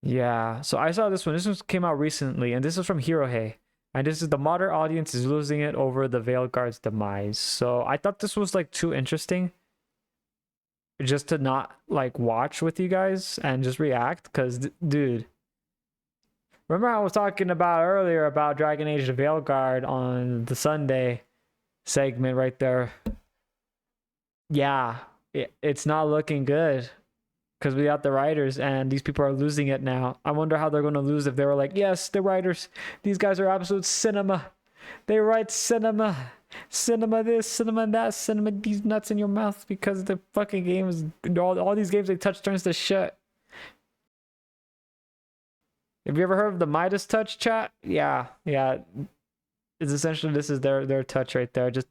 Yeah, so I saw this one. This one came out recently, and this is from Hero Hei. And this is the modern audience is losing it over the Veil Guard's demise. So I thought this was like too interesting just to not like watch with you guys and just react. Because, dude, remember I was talking about earlier about Dragon Age the Veil Guard on the Sunday segment right there? Yeah, it's not looking good because we got the writers and these people are losing it now. I wonder how they're going to lose if they were like, yes, the writers, these guys are absolute cinema. They write cinema. Cinema this, cinema that, cinema these nuts in your mouth because the fucking games, all these games they touch turns to shit. Have you ever heard of the Midas touch, chat? Yeah. It's essentially this is their touch right there. Just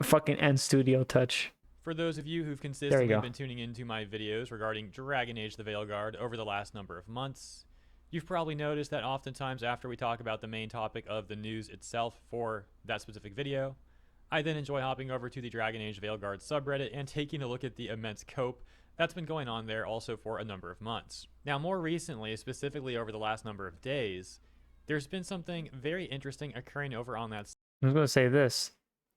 fucking end studio touch. For those of you who've consistently been tuning into my videos regarding Dragon Age the Veilguard over the last number of months, you've probably noticed that oftentimes after we talk about the main topic of the news itself for that specific video, I then enjoy hopping over to the Dragon Age Veilguard subreddit and taking a look at the immense cope that's been going on there also for a number of months. Now, more recently, specifically over the last number of days, there's been something very interesting occurring over on that. I was going to say this.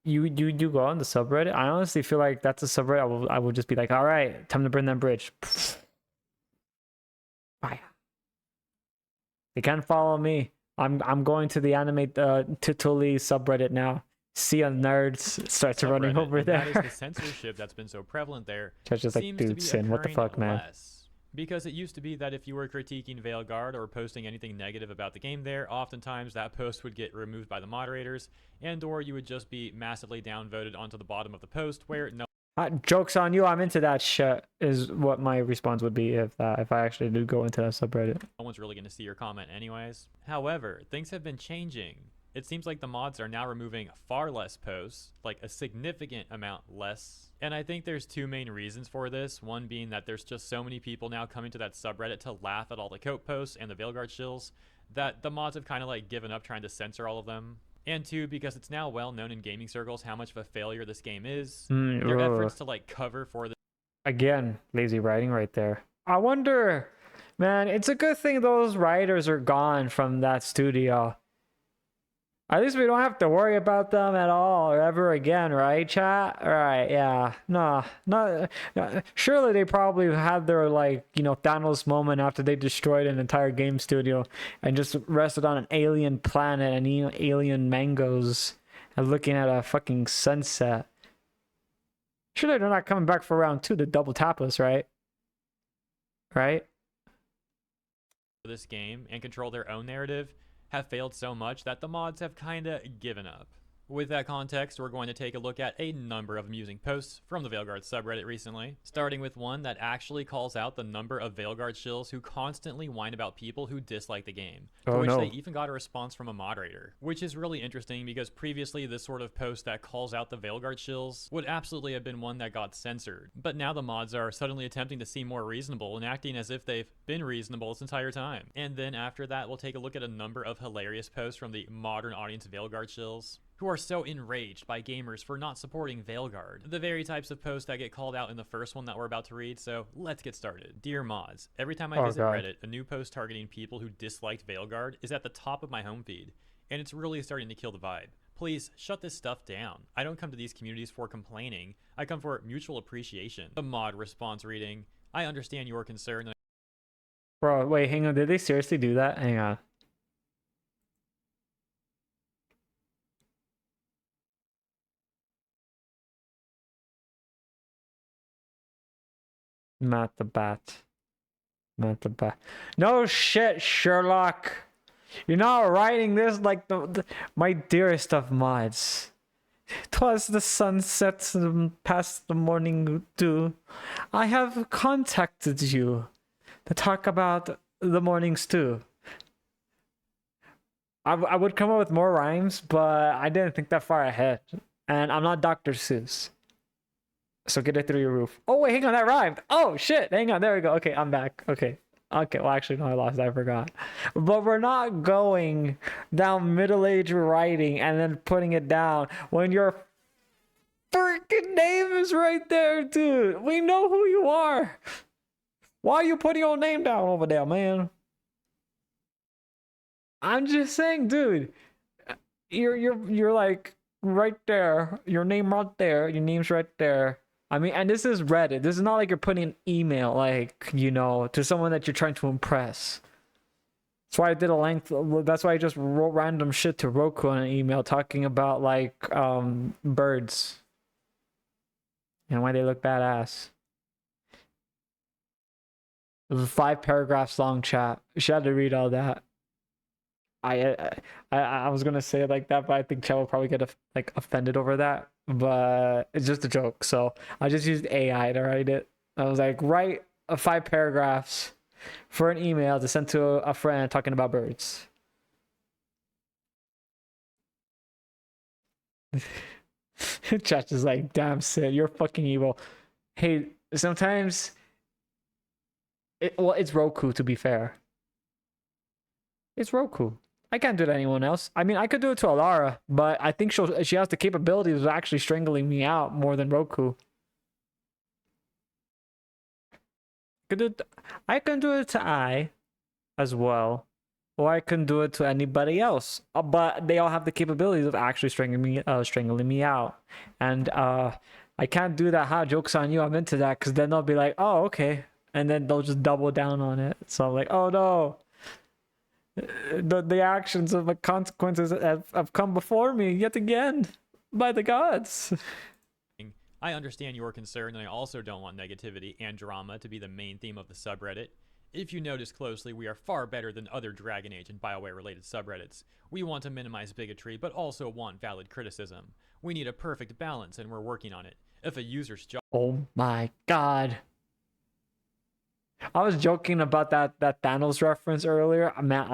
You go on the subreddit. I honestly feel like that's a subreddit. I will just be like, all right, time to burn that bridge. Bye. They can't follow me. I'm going to the anime Tituli subreddit now. See a nerds starts running over there. That is the censorship that's been so prevalent there. Just like, dude, Sin, what the fuck, man? Because it used to be that if you were critiquing Veilguard or posting anything negative about the game there, oftentimes that post would get removed by the moderators, and or you would just be massively downvoted onto the bottom of the post where no joke's on you, I'm into that shit, is what my response would be if I actually did go into that subreddit. No one's really going to see your comment anyways. However, things have been changing. It seems like the mods are now removing far less posts, like a significant amount less. And I think there's two main reasons for this. One being that there's just so many people now coming to that subreddit to laugh at all the coat posts and the Veilguard shills that the mods have kind of like given up trying to censor all of them. And two, because it's now well known in gaming circles how much of a failure this game is. Their efforts to like cover for the... Again, lazy writing right there. I wonder, man, it's a good thing those writers are gone from that studio. At least we don't have to worry about them at all or ever again, right, chat? Right, yeah. No. Surely they probably had their, like, you know, Thanos moment after they destroyed an entire game studio and just rested on an alien planet and eating alien mangoes and looking at a fucking sunset. Surely they're not coming back for round 2 to double tap us, right? Right? This game and control their own narrative have failed so much that the mods have kinda given up. With that context, we're going to take a look at a number of amusing posts from the Veilguard subreddit recently, starting with one that actually calls out the number of Veilguard shills who constantly whine about people who dislike the game, for which they even got a response from a moderator, which is really interesting because previously this sort of post that calls out the Veilguard shills would absolutely have been one that got censored, but now the mods are suddenly attempting to seem more reasonable and acting as if they've been reasonable this entire time. And then after that, we'll take a look at a number of hilarious posts from the modern audience Veilguard shills, who are so enraged by gamers for not supporting Veilguard. The very types of posts that get called out in the first one that we're about to read, so let's get started. Dear mods, every time I visit Reddit, a new post targeting people who disliked Veilguard is at the top of my home feed, and it's really starting to kill the vibe. Please, shut this stuff down. I don't come to these communities for complaining, I come for mutual appreciation. The mod response reading, I understand your concern. Bro, wait, hang on, did they seriously do that? Hang on. Matt the Bat. No shit, Sherlock. You're not writing this like my dearest of mods. 'Twas the sunset past the morning dew. I have contacted you to talk about the morning stew. I would come up with more rhymes, but I didn't think that far ahead. And I'm not Dr. Seuss. So get it through your roof. Oh, wait, hang on, that rhymed. Oh, shit, hang on, there we go. Okay, I'm back. Okay, well, actually, no, I lost, I forgot. But we're not going down middle-aged writing and then putting it down when your freaking name is right there, dude. We know who you are. Why are you putting your name down over there, man? I'm just saying, dude. You're like right there. Your name right there. Your name's right there. I mean, and this is Reddit. This is not like you're putting an email, like, to someone that you're trying to impress. That's why I did a length. That's why I just wrote random shit to Roku on an email talking about like birds and why they look badass. It was a 5 paragraphs long chat. She had to read all that. I was gonna say it like that, but I think Chad will probably get like offended over that. But it's just a joke, so I just used AI to write it. I was like, write 5 paragraphs for an email to send to a friend talking about birds. Chat is like, damn, Sid, you're fucking evil. Hey, sometimes it's Roku, to be fair. It's Roku. I can't do it to anyone else. I mean, I could do it to Alara, but I think she has the capabilities of actually strangling me out more than Roku. I can do it to I as well, or I can do it to anybody else. But they all have the capabilities of actually strangling me out, and I can't do that. Ha, joke's on you. I'm into that, because then they'll be like, oh, okay, and then they'll just double down on it. So I'm like, oh no. The actions of the consequences have come before me yet again by the gods. I understand your concern, and I also don't want negativity and drama to be the main theme of the subreddit. If you notice closely, we are far better than other Dragon Age and BioWare related subreddits. We want to minimize bigotry, but also want valid criticism. We need a perfect balance, and we're working on it. If a user's job— Oh my god. I was joking about that Thanos reference earlier. Man,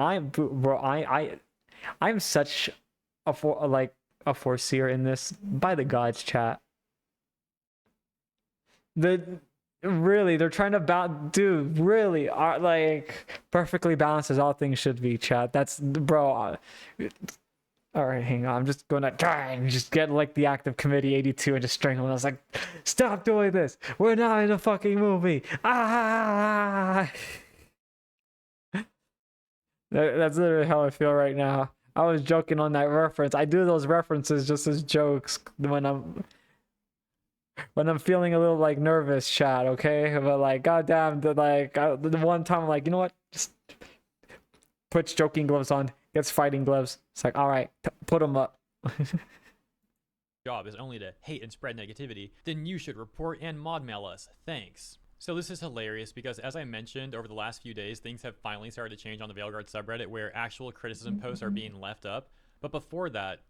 I'm such a foreseer in this, by the gods, chat. They're trying to dude, really, like, perfectly balanced as all things should be, chat. That's, bro. All right, hang on. I'm just gonna try and just get like the active committee 82 and just strangle him. I was like, stop doing this. We're not in a fucking movie. Ah! That's literally how I feel right now. I was joking on that reference. I do those references just as jokes when I'm feeling a little like nervous, chat. Okay, but like, goddamn, the one time I'm like, you know what? Just puts joking gloves on, gets fighting gloves. It's like, all right, put them up. job is only to hate and spread negativity, then you should report and mod mail us. Thanks. So this is hilarious because, as I mentioned, over the last few days, things have finally started to change on the Veilguard subreddit where actual criticism posts are being left up. But before that,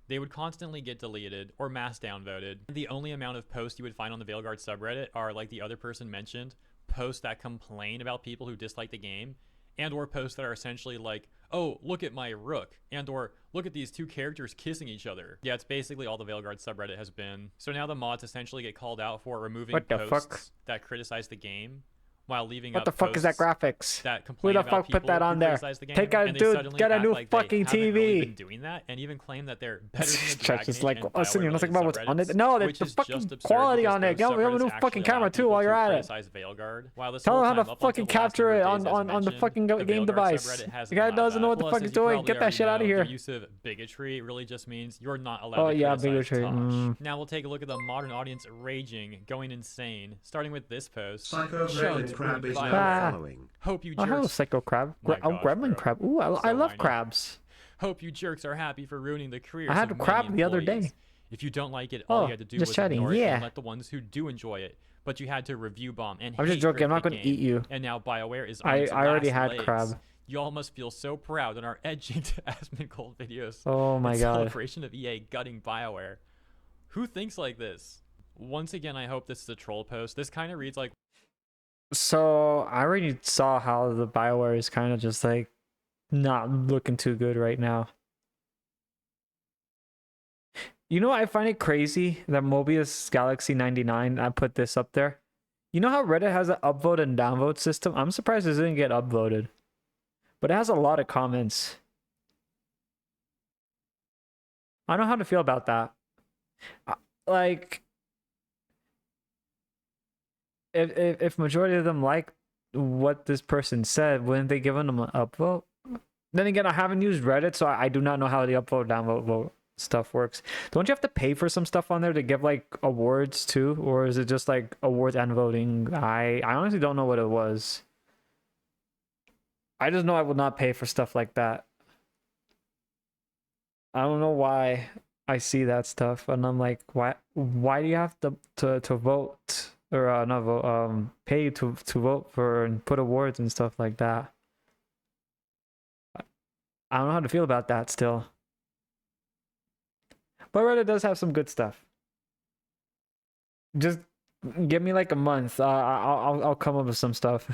they would constantly get deleted or mass downvoted. The only amount of posts you would find on the Veilguard subreddit are, like the other person mentioned, posts that complain about people who dislike the game, and or posts that are essentially like, oh, look at my rook, and or look at these two characters kissing each other. Yeah, it's basically all the Veilguard subreddit has been. So now the mods essentially get called out for removing posts that criticize the game, while leaving what the fuck is that graphics? That complain Who the about fuck put that on there? The game, Take a dude, get a new like fucking TV. really been doing that, and even claim that they're better than the Dragon just Age like, and listen, you're not talking about what's on it. subreddits, No, which the is fucking just absurd quality on it. because Get a new subreddits fucking actually camera allow too people while to you're at it. criticize Veilguard. While this Tell whole them how time, to up until fucking the last capture it number of days, as on the mentioned, fucking the game Veilguard device. subreddit hasn't The guy allowed doesn't know that. what the Plus, fuck as he's you doing. probably Get that already shit out of know, here. the use of bigotry really just means you're not allowed Oh to yeah, criticize bigotry. Tosh. Now we'll take a look at the modern audience raging, going insane, starting with this post. Psycho Shown Gremlin to Crab is Bioware. now following. Hope you Oh, hello, jerks. Psycho Crab. My Oh, gosh, Gremlin bro. Crab. Ooh, I So love whiny. crabs. Hope you jerks are happy for ruining the careers I had of a crab many the other day. employees. If you don't like it, all Oh, you had to do just was chatting, ignore it yeah. and let the ones who do enjoy it. But you had to review bomb and I'm just hate joking. I'm drift not the going to game. eat you. And now BioWare is I on its already last had legs. crab. Y'all must feel so proud in our edging to Asmongold videos. Oh my in god. celebration of EA gutting BioWare. Who thinks like this? Once again, I hope this is a troll post. This kind of reads like, So I already saw how the BioWare is kind of just like not looking too good right now. You know, I find it crazy that Mobius Galaxy 99, I put this up there. You know how Reddit has an upvote and downvote system? I'm surprised this didn't get upvoted. But it has a lot of comments. I don't know how to feel about that. Like, if majority of them like what this person said, wouldn't they give them an upvote? Then again, I haven't used Reddit, so I do not know how the upvote downvote vote stuff works. Don't you have to pay for some stuff on there to give like awards too, or is it just like awards and voting? I honestly don't know what it was. I just know I will not pay for stuff like that. I don't know why I see that stuff, and I'm like, why do you have to vote or not vote pay to vote for and put awards and stuff like that? I don't know how to feel about that still. But Reddit does have some good stuff. Just give me like a month. I'll come up with some stuff.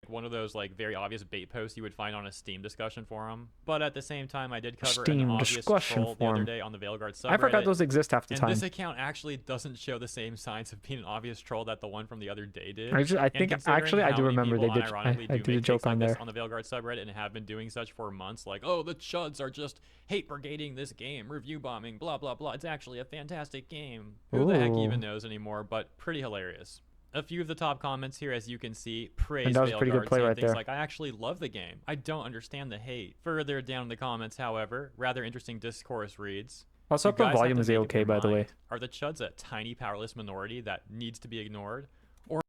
One of those like very obvious bait posts you would find on a Steam discussion forum. But at the same time, I did cover Steam an obvious discussion troll the other day on the Veilguard subreddit. I forgot those exist half the and time. this account actually doesn't show the same signs of being an obvious troll that the one from the other day did. I think actually I do remember they did. I did a joke on there on the Veilguard subreddit and have been doing such for months. Like, oh, the chuds are just hate brigading this game, review bombing, blah blah blah. It's actually a fantastic game. Who the heck even knows anymore? But pretty hilarious. A few of the top comments here, as you can see, praise Veilguard, saying things like, I actually love the game. I don't understand the hate. Further down in the comments, however, rather interesting discourse reads, also, the volume is okay, by the way. Are the chuds a tiny, powerless minority that needs to be ignored? Or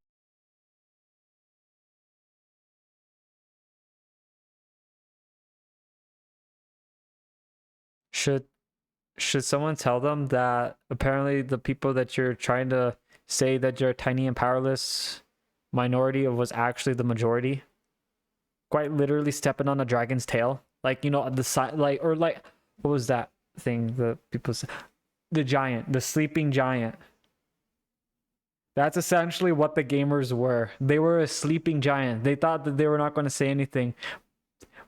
should someone tell them that apparently the people that you're trying to say that you're a tiny and powerless minority was actually the majority? Quite literally stepping on a dragon's tail, like, you know, the side, like, or like, what was that thing that people say? The giant, the sleeping giant. That's essentially what the gamers were. They were a sleeping giant. They thought that they were not going to say anything,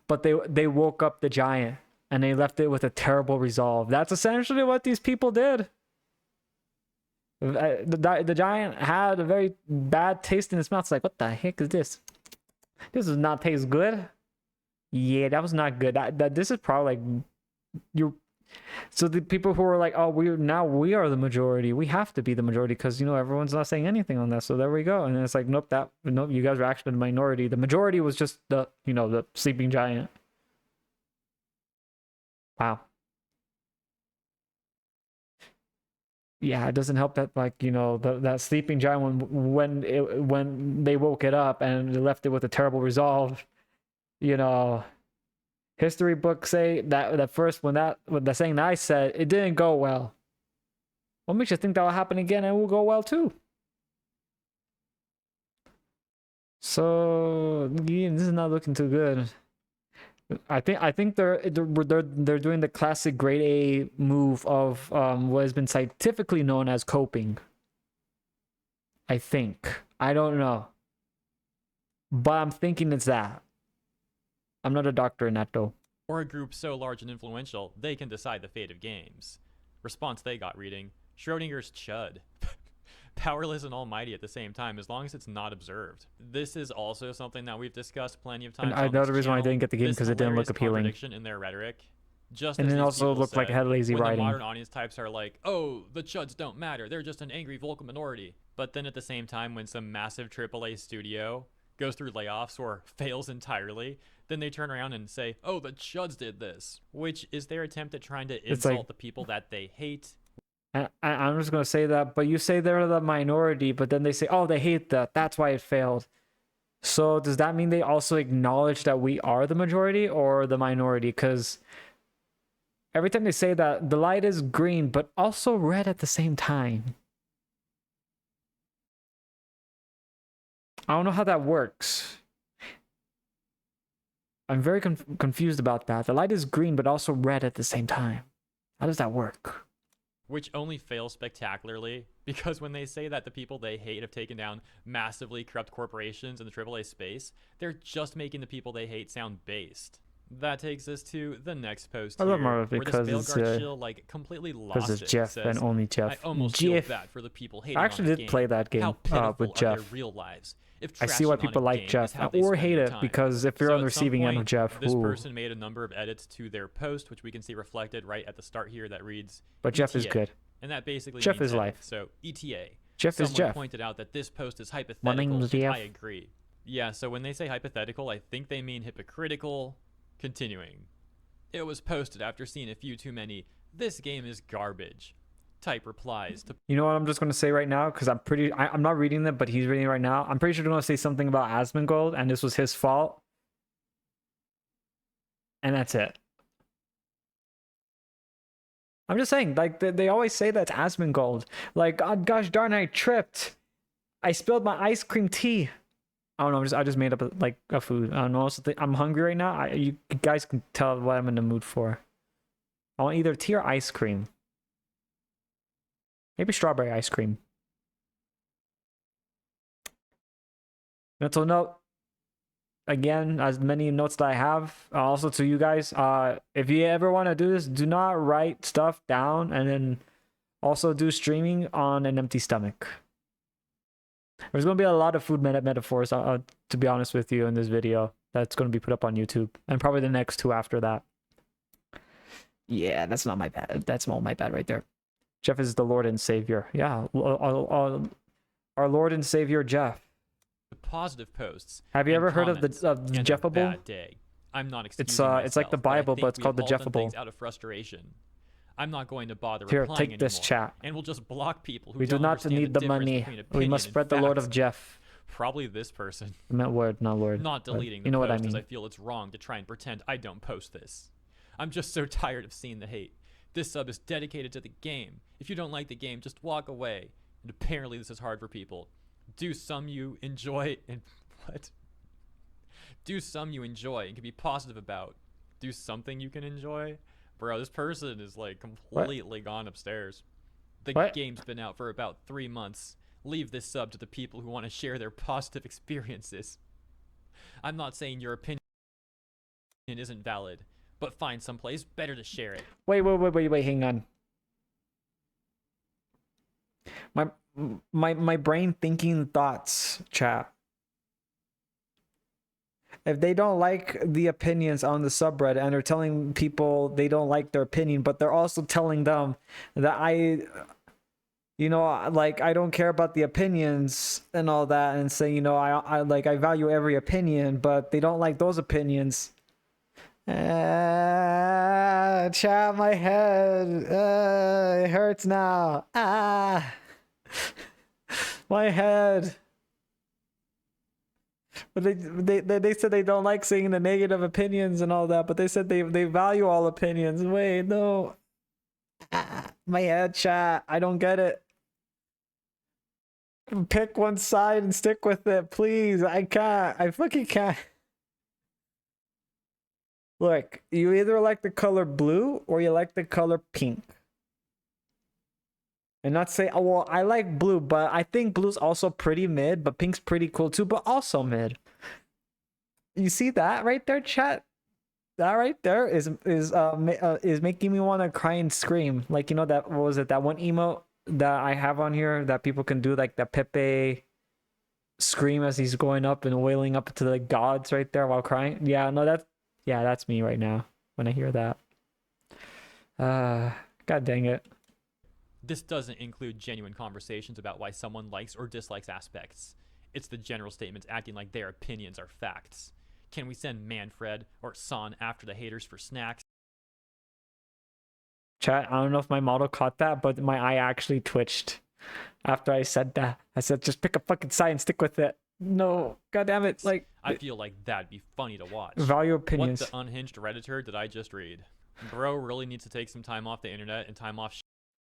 but they woke up the giant and they left it with a terrible resolve. That's essentially what these people did. The giant had a very bad taste in his mouth. It's like, what the heck is this? This does not taste good. Yeah, that was not good. This is probably like you. So the people who are like, oh, we are the majority. We have to be the majority because, you know, everyone's not saying anything on that. So there we go. And then it's like, nope, you guys were actually the minority. The majority was just the sleeping giant. Wow. Yeah, it doesn't help that, like, you know, that sleeping giant when they woke it up and they left it with a terrible resolve. You know, history books say that first when the saying that I said, it didn't go well. What makes you think that will happen again and it will go well too? So yeah, this is not looking too good. I think they're doing the classic grade A move of what has been scientifically known as coping. I think. I don't know. But I'm thinking it's that. I'm not a doctor in that though. Or a group so large and influential, they can decide the fate of games. Response they got reading, Schrodinger's chud. Powerless and almighty at the same time, as long as it's not observed. This is also something that we've discussed plenty of times. And I know the reason why I didn't get the game because it didn't look appealing. In their rhetoric, just and it also looked like it had lazy writing. The modern audience types are like, oh, the chuds don't matter. They're just an angry vocal minority. But then at the same time, when some massive AAA studio goes through layoffs or fails entirely, then they turn around and say, oh, the chuds did this, which is their attempt at trying to insult the people that they hate. I'm just going to say that, but you say they're the minority, but then they say, oh, they hate that. That's why it failed. So does that mean they also acknowledge that we are the majority or the minority? Because every time they say that, the light is green, but also red at the same time. I don't know how that works. I'm very confused about that. The light is green, but also red at the same time. How does that work? Which only fails spectacularly because when they say that the people they hate have taken down massively corrupt corporations in the AAA space, they're just making the people they hate sound based. That takes us to the next post here, where this Veilguard shill like completely lost it. Jeff says, and only Jeff. I almost feel bad for the people hating I actually did play that game with Jeff. Their real lives. I see why people like Jeff or hate it because if you're on the receiving end of Jeff, this person made a number of edits to their post, which we can see reflected right at the start here that reads, but Jeff is good. And that basically Jeff means is life. So ETA. Jeff is Jeff. Pointed out that this post is hypothetical. My name is Jeff. I agree. Yeah, so when they say hypothetical, I think they mean hypocritical. Continuing. It was posted after seeing a few too many "this game is garbage" type replies to You know what I'm just going to say right now? Because I'm not reading them, but he's reading it right now. I'm pretty sure they're going to say something about Asmongold, and this was his fault. And that's it. I'm just saying, like, they always say that's Asmongold. Like, oh, gosh darn, I tripped. I spilled my ice cream tea. I don't know. I just made up a food. I don't know. I'm hungry right now. You guys can tell what I'm in the mood for. I want either tea or ice cream. Maybe strawberry ice cream. Mental note. Again, as many notes that I have, also to you guys, if you ever want to do this, do not write stuff down, and then also do streaming on an empty stomach. There's going to be a lot of food metaphors, to be honest with you, in this video that's going to be put up on YouTube, and probably the next two after that. Yeah, that's not my bad. That's all my bad right there. Jeff is the Lord and Savior. Yeah, our Lord and Savior, Jeff. positive posts. Have you ever heard of the and Jeffable? Bad day. I'm not excusing myself, It's like the Bible, but it's called the Jeffable. Out of frustration. I'm not going to bother Here, replying take this anymore, chat. and we'll just block people who We do don't not understand need the the difference money. between We opinion must and spread the Lord facts. of Jeff. Probably this person. I meant word, not Lord. Not deleting the you know post what I mean. as I feel it's wrong to try and pretend I don't post this. I'm just so tired of seeing the hate. This sub is dedicated to the game. If you don't like the game, just walk away. And apparently this is hard for people. Do some you enjoy and what? Do some you enjoy and can be positive about. Do something you can enjoy. Bro, this person is like completely gone upstairs. The game's been out for about 3 months. Leave this sub to the people who want to share their positive experiences. I'm not saying your opinion isn't valid, but find someplace better to share it. Wait, hang on. My brain thinking thoughts, chat. If they don't like the opinions on the subreddit and they're telling people they don't like their opinion, but they're also telling them that I don't care about the opinions and all that, and saying, I value every opinion, but they don't like those opinions. Chat, my head. It hurts now. My head. But they said they don't like seeing the negative opinions and all that, but they said they value all opinions. Wait, no. My head, chat. I don't get it. Pick one side and stick with it, please. I can't. I fucking can't. Look, you either like the color blue or you like the color pink. And not say, oh, well, I like blue, but I think blue's also pretty mid, but pink's pretty cool too, but also mid. You see that right there, chat? That right there is making me want to cry and scream. Like, that, what was it? That one emote that I have on here that people can do, like that Pepe scream as he's going up and wailing up to the gods right there while crying. Yeah, no, that's me right now when I hear that. God dang it. This doesn't include genuine conversations about why someone likes or dislikes aspects. It's the general statements acting like their opinions are facts. Can we send Manfred or San after the haters for snacks? Chat, I don't know if my model caught that, but my eye actually twitched after I said that. I said, just pick a fucking side and stick with it. No, god damn it. Like, I feel like that'd be funny to watch. Value opinions. What the unhinged Redditor did I just read? Bro really needs to take some time off the internet and time off.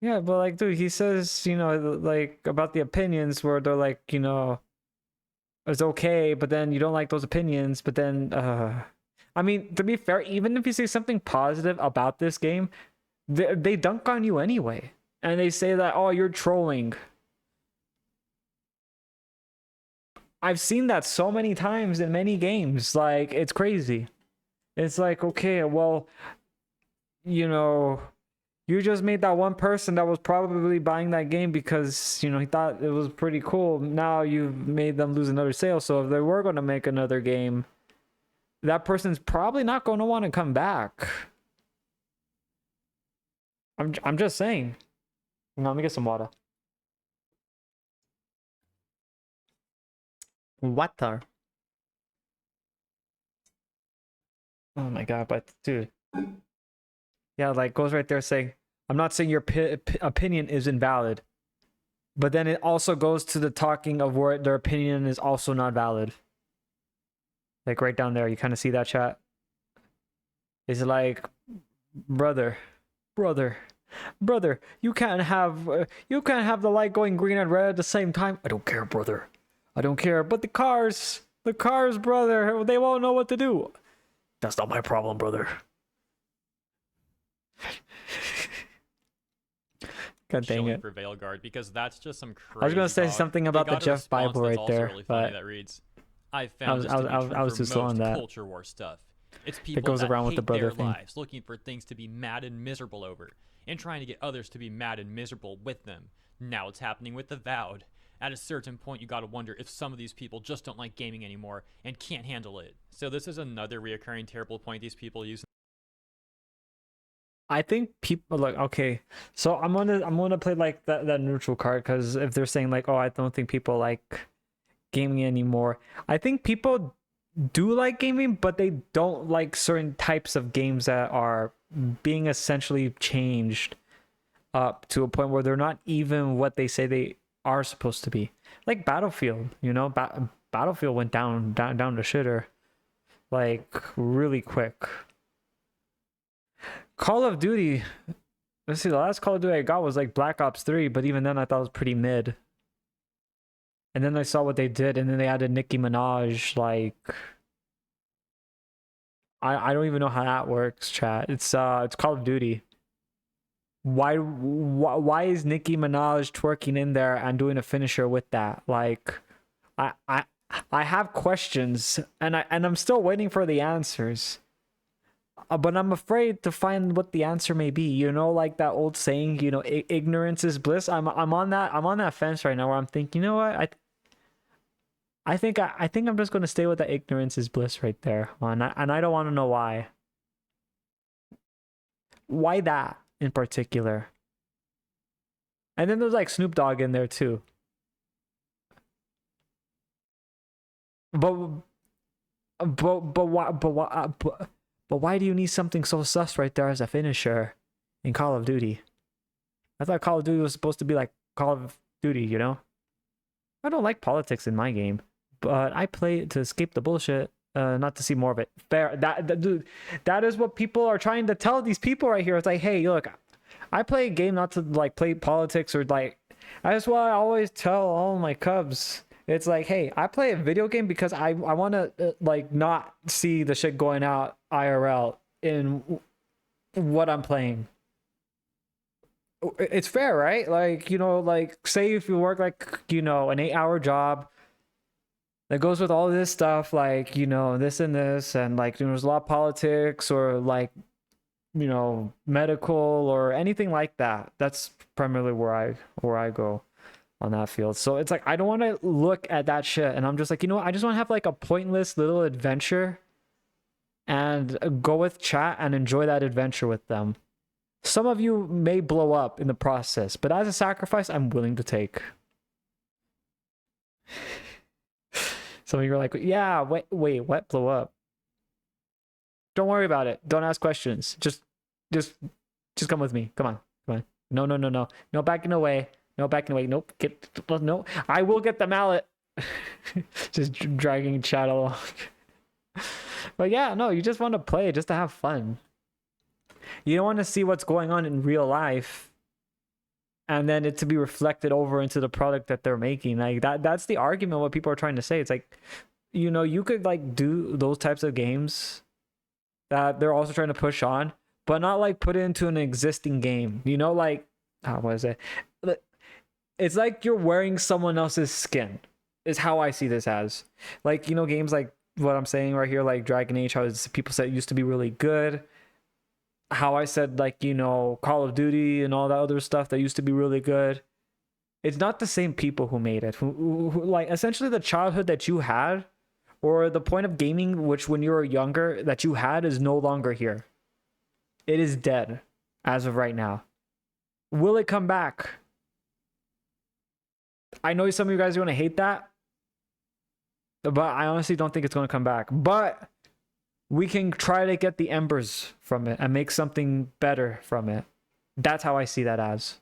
Yeah, but like, dude, he says, like about the opinions where they're like, it's okay, but then you don't like those opinions, but then, I mean, to be fair, even if you say something positive about this game, they dunk on you anyway. And they say that, oh, you're trolling. I've seen that so many times in many games. Like, it's crazy. It's like, okay, well, you just made that one person that was probably buying that game because, he thought it was pretty cool. Now you've made them lose another sale. So if they were going to make another game, that person's probably not going to want to come back. I'm just saying. Let me get some water. Water. Oh my god, but dude, yeah, like goes right there saying, I'm not saying your opinion is invalid, but then it also goes to the talking of where their opinion is also not valid. Like right down there, you kind of see that chat. It's like, brother, brother, brother, you can't have the light going green and red at the same time. I don't care, brother. I don't care. But the cars, brother, they won't know what to do. That's not my problem, brother. God dang Chilling it. for Veilguard, because that's just some crazy. I was gonna say dog. something They about the got a Jeff response Bible that's right also there, really funny but that reads, I found this I to be true was for too slow most on that. culture war stuff. It's people goes that around with hate the brother their thing. lives, looking for things to be mad and miserable over, and trying to get others to be mad and miserable with them. Now it's happening with the Vowed. At a certain point, you gotta wonder if some of these people just don't like gaming anymore and can't handle it. So this is another reoccurring terrible point these people use. I think people like, okay, so I'm gonna play like that neutral card, because if they're saying like, oh, I don't think people like gaming anymore, I think people do like gaming, but they don't like certain types of games that are being essentially changed up to a point where they're not even what they say they are supposed to be. Like Battlefield, you know, Battlefield went down to shitter like really quick. Call of Duty, let's see, the last Call of Duty I got was like Black Ops 3, but even then I thought it was pretty mid. And then I saw what they did, and then they added Nicki Minaj. Like, I don't even know how that works, chat. It's Call of Duty. Why is Nicki Minaj twerking in there and doing a finisher with that? Like, I I I have questions, and I'm still waiting for the answers. But I'm afraid to find what the answer may be. You know, like that old saying, you know, ignorance is bliss. I'm on that fence right now where I'm thinking, you know what? I think I'm just going to stay with the ignorance is bliss right there. And I don't want to know why. Why that in particular? And then there's like Snoop Dogg in there too. But why do you need something so sus right there as a finisher in Call of Duty? I thought Call of Duty was supposed to be like Call of Duty, you know? I don't like politics in my game, but I play it to escape the bullshit, not to see more of it. Fair. Dude, that is what people are trying to tell these people right here. It's like, hey, look, I play a game not to like play politics or like. That's why I always tell all my cubs. It's like, hey, I play a video game because I want to like not see the shit going out IRL in what I'm playing. It's fair, right? Like, you know, like say if you work like, you know, an 8-hour job that goes with all this stuff, like, you know, this and this, and like, you know, there's a lot of politics or like, you know, medical or anything like that. That's primarily where I go on that field. So it's like I don't want to look at that shit, and I'm just like, you know what? I just want to have like a pointless little adventure and go with chat and enjoy that adventure with them. Some of you may blow up in the process, but as a sacrifice, I'm willing to take. Some of you are like, yeah, wait, what? Blow up? Don't worry about it. Don't ask questions. Just come with me. Come on. No backing away. No backing away. Nope. No. I will get the mallet. Just dragging chat along. But yeah, no, you just want to play just to have fun. You don't want to see what's going on in real life and then it to be reflected over into the product that they're making. Like that's the argument what people are trying to say. It's like, you know, you could like do those types of games that they're also trying to push on, but not like put it into an existing game. You know, like what is it? It's like you're wearing someone else's skin. Is how I see this as. Like, you know, games like what I'm saying right here, like Dragon Age, how people said it used to be really good. How I said, like, you know, Call of Duty and all that other stuff that used to be really good. It's not the same people who made it. Who like essentially the childhood that you had, or the point of gaming, which when you were younger that you had, is no longer here. It is dead as of right now. Will it come back? I know some of you guys are going to hate that, but I honestly don't think it's going to come back. But we can try to get the embers from it and make something better from it. That's how I see that as.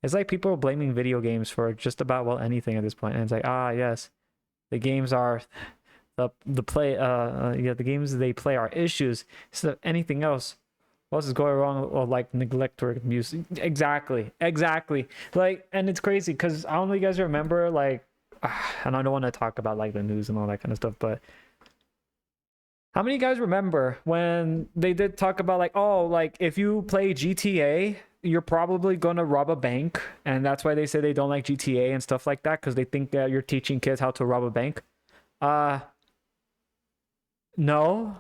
It's like people blaming video games for just about, well, anything at this point. And it's like, yes, the games are the games they play are issues instead of anything else. What else is going wrong? Or like neglect or abuse. Exactly. Like, and it's crazy because I don't know if you guys remember, like, and I don't want to talk about like the news and all that kind of stuff, but how many of you guys remember when they did talk about like, oh, like if you play GTA, you're probably gonna rob a bank, and that's why they say they don't like GTA and stuff like that, because they think that you're teaching kids how to rob a bank. No.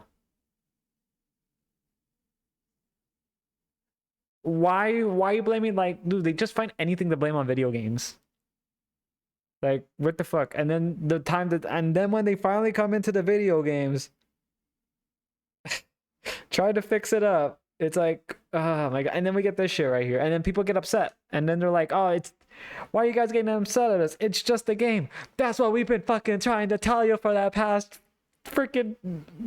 Why are you blaming, like, dude, they just find anything to blame on video games. Like, what the fuck? And then when they finally come into the video games, try to fix it up. It's like, oh my god. And then we get this shit right here. And then people get upset. And then they're like, oh, why are you guys getting upset at us? It's just a game. That's what we've been fucking trying to tell you for that past freaking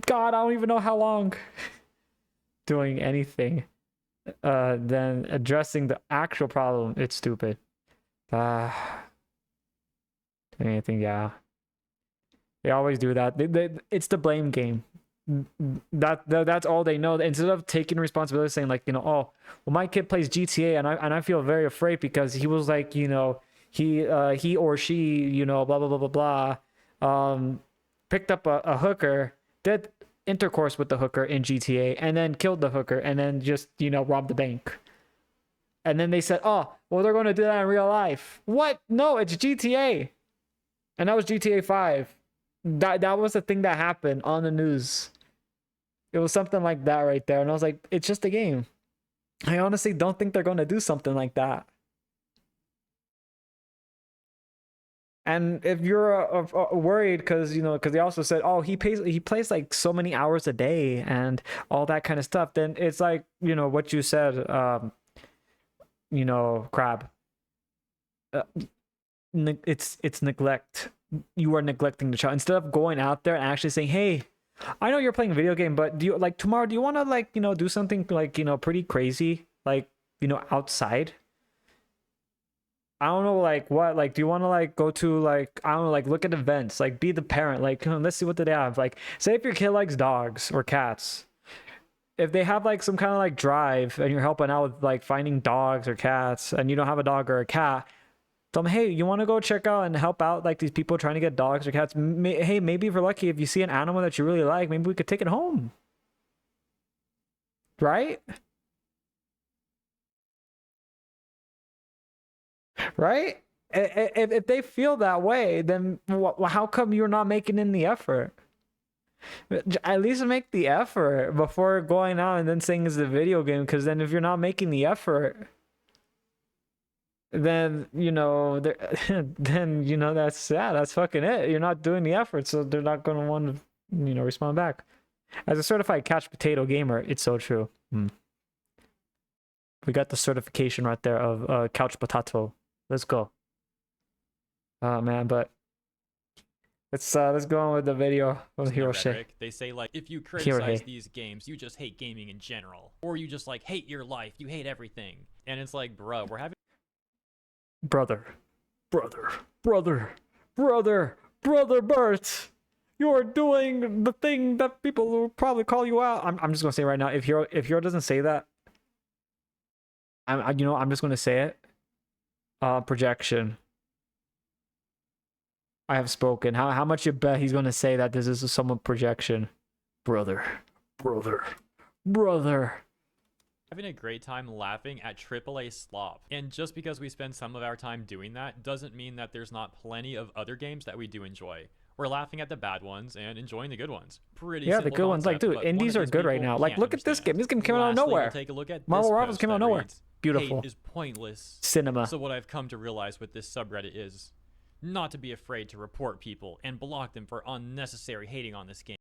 god, I don't even know how long. Doing anything than addressing the actual problem. It's stupid. Anything, yeah. They always do that. It's the blame game. That's all they know. Instead of taking responsibility, saying like, oh, well, my kid plays GTA and I feel very afraid because he was like, he or she, blah blah blah blah blah, picked up a hooker, did intercourse with the hooker in GTA, and then killed the hooker, and then just robbed the bank. And then they said, oh, well, they're going to do that in real life. What? No, it's GTA, and that was GTA 5. That was the thing that happened on the news. It was something like that right there. And I was like, it's just a game. I honestly don't think they're going to do something like that. And if you're worried because they also said, oh, he plays like so many hours a day and all that kind of stuff, then it's like, what you said, Crab. It's neglect. You are neglecting the child instead of going out there and actually saying, hey, I know you're playing a video game, but do you like tomorrow, do you want to like do something like pretty crazy, like outside? I don't know, like what, like do you want to like go to like, I don't know, like look at events, like be the parent, like let's see what they have. Like say if your kid likes dogs or cats, if they have like some kind of like drive and you're helping out with like finding dogs or cats and you don't have a dog or a cat, tell them, hey, you want to go check out and help out like these people trying to get dogs or cats? Hey, maybe if you're lucky, if you see an animal that you really like, maybe we could take it home. Right? Right? If they feel that way, then how come you're not making in the effort? At least make the effort before going out and then saying it's a video game, because then if you're not making the effort, then that's fucking it. You're not doing the effort, so they're not going to want to respond back. As a certified couch potato gamer, it's so true. We got the certification right there of couch potato. Let's go. Oh man, but let's go on with the video of Hero Hei. They say like, if you criticize these games, you just hate gaming in general, or you just like hate your life, you hate everything. And it's like, bro, we're having brother Bert, you are doing the thing that people will probably call you out. I'm just gonna say right now, if Hero doesn't say that, I'm just gonna say it. Projection. I have spoken. How much you bet he's gonna say that this is some projection? Brother. Having a great time laughing at AAA slop. And just because we spend some of our time doing that doesn't mean that there's not plenty of other games that we do enjoy. We're laughing at the bad ones and enjoying the good ones. Pretty the good ones. Like, dude, indies are good right now. Like, look at this game. This game came out of nowhere. Take a look at Marvel Rivals came out of nowhere. Beautiful. Hate is pointless. Cinema. So what I've come to realize with this subreddit is not to be afraid to report people and block them for unnecessary hating on this game.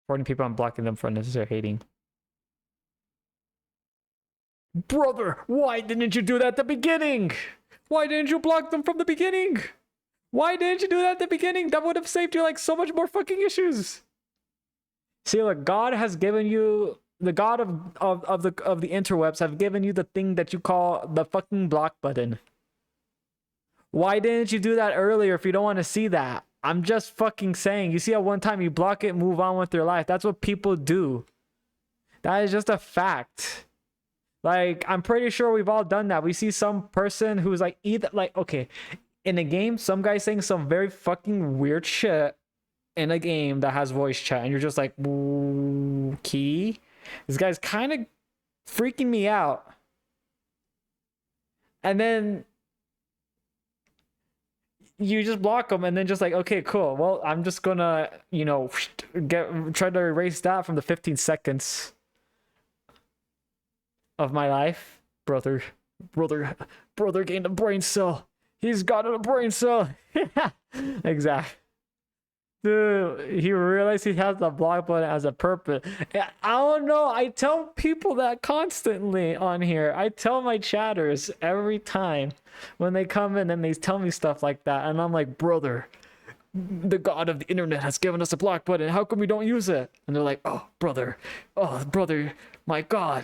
Reporting people and blocking them for unnecessary hating. Brother, why didn't you do that at the beginning? Why didn't you block them from the beginning? Why didn't you do that at the beginning? That would have saved you like so much more fucking issues. See, look, God has given you the God of the interwebs have given you the thing that you call the fucking block button. Why didn't you do that earlier if you don't want to see that? I'm just fucking saying. You see, at one time you block it, move on with your life. That's what people do. That is just a fact. Like, I'm pretty sure we've all done that. We see some person who's like either like, okay, in a game, some guy saying some very fucking weird shit in a game that has voice chat, and you're just like, key. This guy's kind of freaking me out. And then you just block him, and then just like, okay, cool. Well, I'm just gonna, you know, try to erase that from the 15 seconds of my life. Brother gained a brain cell. He's got a brain cell. Exactly. Dude, he realized he has the block button as a purpose. I don't know. I tell people that constantly on here. I tell my chatters every time when they come in and they tell me stuff like that. And I'm like, brother, the God of the internet has given us a block button. How come we don't use it? And they're like, oh, brother, my God.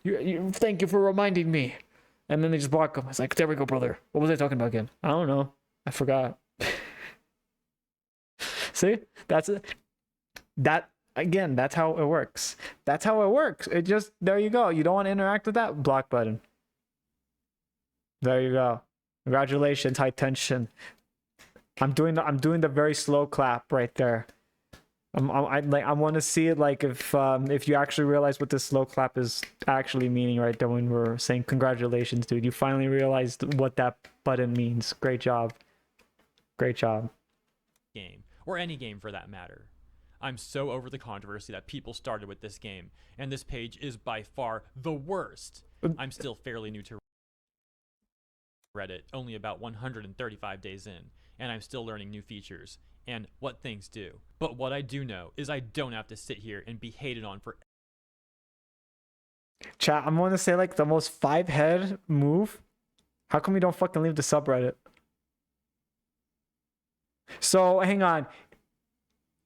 Thank you for reminding me. And then they just block them. It's like, there we go, brother. What was I talking about again? I don't know. I forgot. See, that's it. That's how it works. That's how it works. It just, there you go. You don't want to interact with that block button. There you go. Congratulations, high tension. I'm doing the very slow clap right there. I want to see it like if you actually realize what this slow clap is actually meaning right there when we're saying congratulations, dude. You finally realized what that button means. Great job. Great job. Game, or any game for that matter. I'm so over the controversy that people started with this game, and this page is by far the worst. I'm still fairly new to Reddit, only about 135 days in, and I'm still learning new features and what things do. But what I do know is I don't have to sit here and be hated on for. Chat, I'm going to say like the most 5-head move. How come we don't fucking leave the subreddit? So hang on.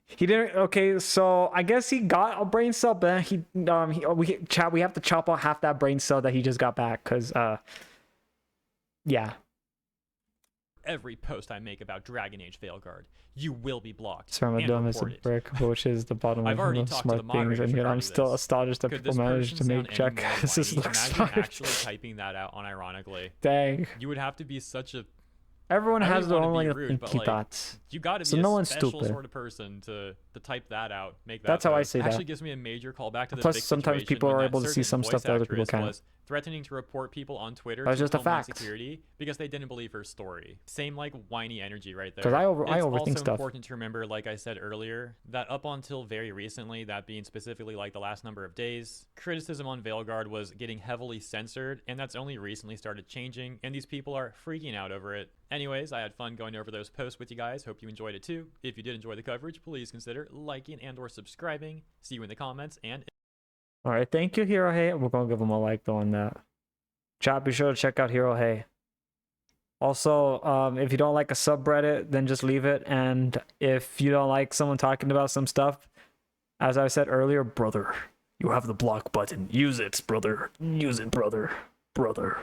He didn't. Okay, so I guess he got a brain cell, but we have to chop off half that brain cell that he just got back, cause yeah. Every post I make about Dragon Age Veilguard, you will be blocked. Sorry, my dome is a brick, which is the bottom of the smart things, and yet I'm still astonished that people managed to make check. This looks smart. Actually typing that out unironically. Dang. You would have to be such a. Everyone has their own like rude, thinky thoughts. You got to be so a no one's special stupid. sort of person to type that out, make that. That's how I say actually that. gives me a major callback to the Plus, sometimes people are able to see some stuff that other people can't. Threatening to report people on Twitter That's to just a Homeland fact. Security because they didn't believe her story. Same like whiny energy right there. Because I it's overthink also stuff. important to remember, like I said earlier, that up until very recently, that being specifically like the last number of days, criticism on Veilguard was getting heavily censored, and that's only recently started changing, and these people are freaking out over it. Anyways, I had fun going over those posts with you guys. Hope you enjoyed it too. If you did enjoy the coverage, please consider liking and or subscribing. See you in the comments, and all right, thank you, Hero Hei. We're gonna give him a like though on that. Chat, be sure to check out Hero Hei. Also, if you don't like a subreddit, then just leave it. And if you don't like someone talking about some stuff, as I said earlier, brother, you have the block button. Use it, brother. Use it, brother. Brother.